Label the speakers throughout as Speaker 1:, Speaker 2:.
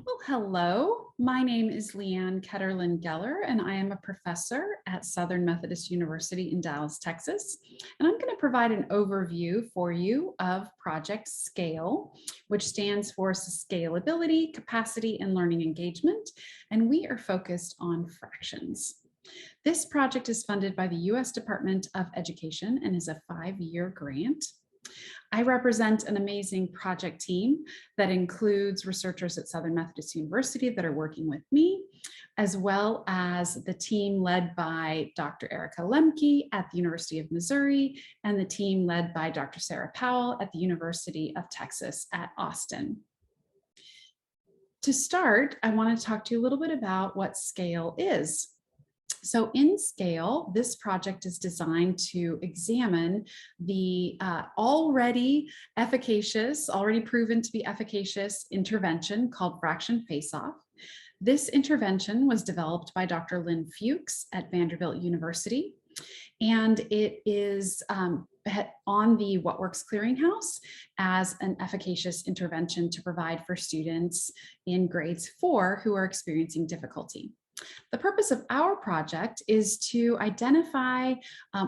Speaker 1: Well, hello. My name is Leanne Ketterlin Geller, and I am a professor at Southern Methodist University in Dallas, Texas. And I'm going to provide an overview for you of Project SCALE, which stands for Scalability, Capacity, and Learning Engagement. And we are focused on fractions. This project is funded by the U.S. Department of Education and is a 5-year grant. I represent an amazing project team that includes researchers at Southern Methodist University that are working with me, as well as the team led by Dr. Erica Lemke at the University of Missouri and the team led by Dr. Sarah Powell at the University of Texas at Austin. To start, I want to talk to you a little bit about what SCALE is. So in SCALE, this project is designed to examine the already proven to be efficacious intervention called fraction face-off. This intervention was developed by Dr. Lynn Fuchs at Vanderbilt University, and it is on the What Works Clearinghouse as an efficacious intervention to provide for students in grades 4 who are experiencing difficulty. The purpose of our project is to identify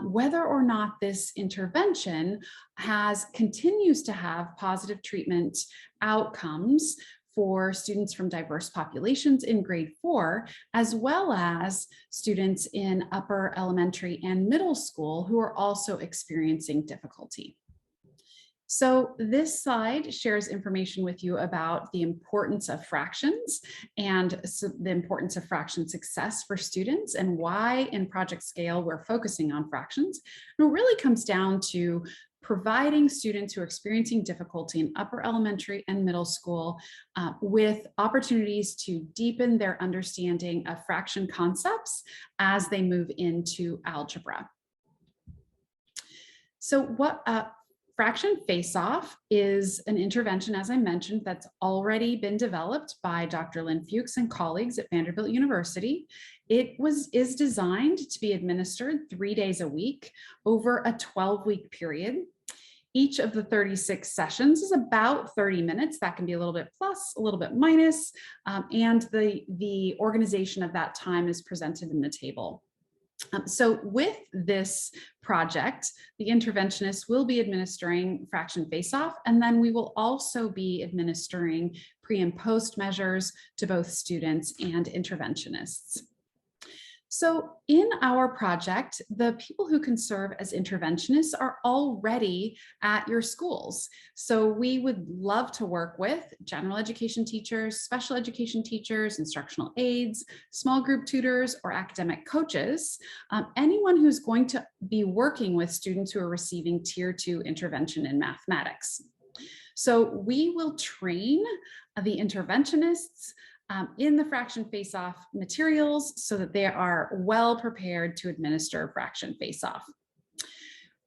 Speaker 1: whether or not this intervention continues to have positive treatment outcomes for students from diverse populations in grade 4, as well as students in upper elementary and middle school who are also experiencing difficulty. So this slide shares information with you about the importance of fractions and the importance of fraction success for students and why in Project SCALE we're focusing on fractions. And it really comes down to providing students who are experiencing difficulty in upper elementary and middle school with opportunities to deepen their understanding of fraction concepts as they move into algebra. So fraction face-off is an intervention, as I mentioned, that's already been developed by Dr. Lynn Fuchs and colleagues at Vanderbilt University. It is designed to be administered 3 days a week over a 12-week period. Each of the 36 sessions is about 30 minutes. That can be a little bit plus, a little bit minus, and the organization of that time is presented in the table. So with this project, the interventionist will be administering fraction face-off, and then we will also be administering pre and post measures to both students and interventionists. So in our project, the people who can serve as interventionists are already at your schools. So we would love to work with general education teachers, special education teachers, instructional aides, small group tutors, or academic coaches, anyone who's going to be working with students who are receiving Tier 2 intervention in mathematics. So we will train the interventionists in the fraction face-off materials so that they are well prepared to administer fraction face-off.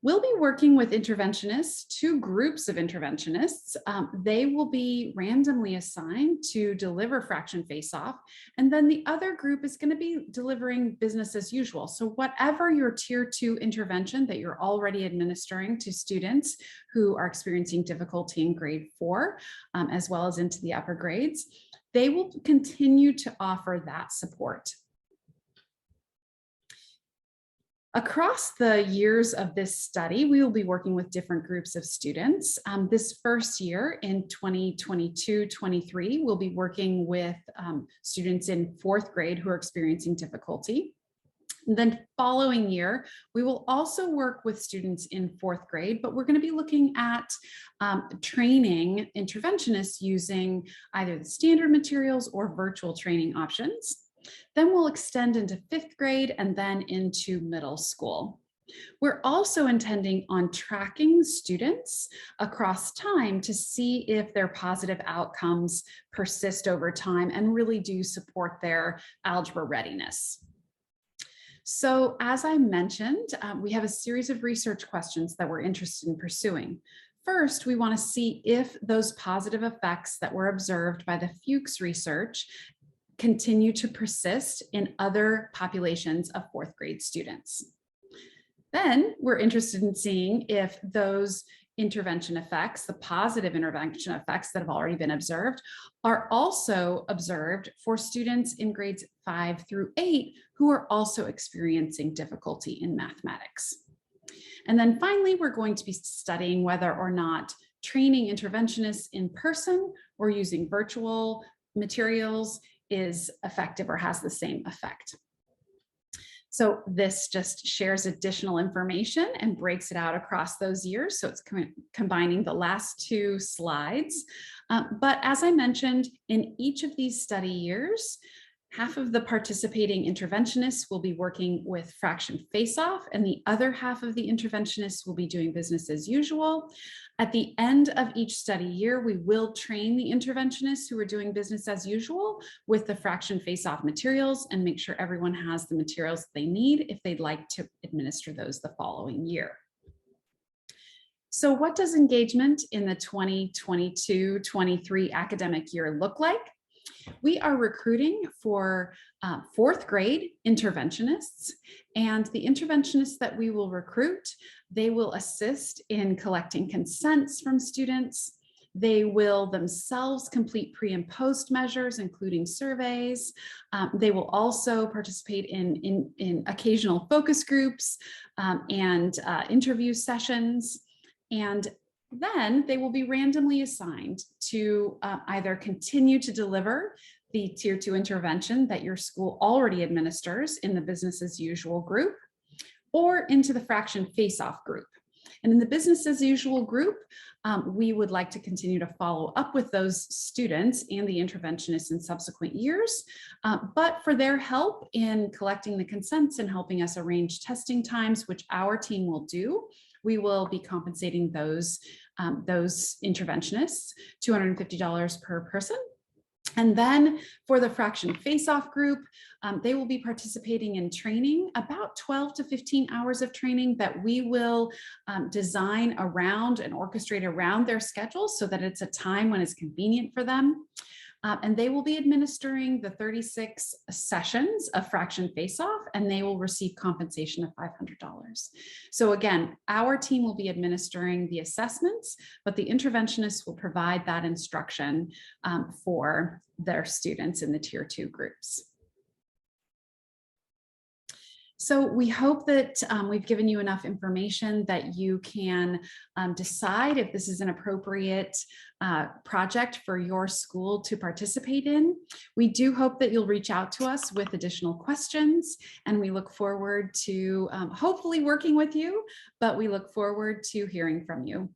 Speaker 1: We'll be working with interventionists, 2 groups of interventionists. They will be randomly assigned to deliver fraction face-off, and then the other group is going to be delivering business as usual. So whatever your Tier 2 intervention that you're already administering to students who are experiencing difficulty in grade 4, as well as into the upper grades, they will continue to offer that support. Across the years of this study, we will be working with different groups of students. This first year in 2022-23, we'll be working with students in 4th grade who are experiencing difficulty. And then following year, we will also work with students in 4th grade, but we're going to be looking at training interventionists using either the standard materials or virtual training options. Then we'll extend into 5th grade and then into middle school. We're also intending on tracking students across time to see if their positive outcomes persist over time and really do support their algebra readiness. So as I mentioned, we have a series of research questions that we're interested in pursuing. First, we want to see if those positive effects that were observed by the Fuchs research continue to persist in other populations of 4th grade students. Then we're interested in seeing if those intervention effects, the positive intervention effects that have already been observed, are also observed for students in grades 5 through 8 who are also experiencing difficulty in mathematics. And then finally, we're going to be studying whether or not training interventionists in person or using virtual materials is effective or has the same effect. So this just shares additional information and breaks it out across those years. So it's combining the last two slides. But as I mentioned, in each of these study years, half of the participating interventionists will be working with fraction face-off, and the other half of the interventionists will be doing business as usual. At the end of each study year, we will train the interventionists who are doing business as usual with the fraction face-off materials and make sure everyone has the materials they need if they'd like to administer those the following year. So what does engagement in the 2022-23 academic year look like? We are recruiting for fourth grade interventionists, and the interventionists that we will recruit, they will assist in collecting consents from students. They will themselves complete pre and post measures, including surveys. They will also participate in occasional focus groups and interview sessions. And then they will be randomly assigned to either continue to deliver the tier 2 intervention that your school already administers in the business as usual group, or into the fraction face-off group. And in the business as usual group, we would like to continue to follow up with those students and the interventionists in subsequent years, but for their help in collecting the consents and helping us arrange testing times, which our team will do, we will be compensating those interventionists $250 per person. And then for the fraction face-off group, they will be participating in training, about 12 to 15 hours of training that we will design around and orchestrate around their schedule so that it's a time when it's convenient for them. And they will be administering the 36 sessions of fraction face-off, and they will receive compensation of $500. So again, our team will be administering the assessments, but the interventionists will provide that instruction for their students in the tier 2 groups. So we hope that we've given you enough information that you can decide if this is an appropriate project for your school to participate in. We do hope that you'll reach out to us with additional questions, and we look forward to hopefully working with you, but we look forward to hearing from you.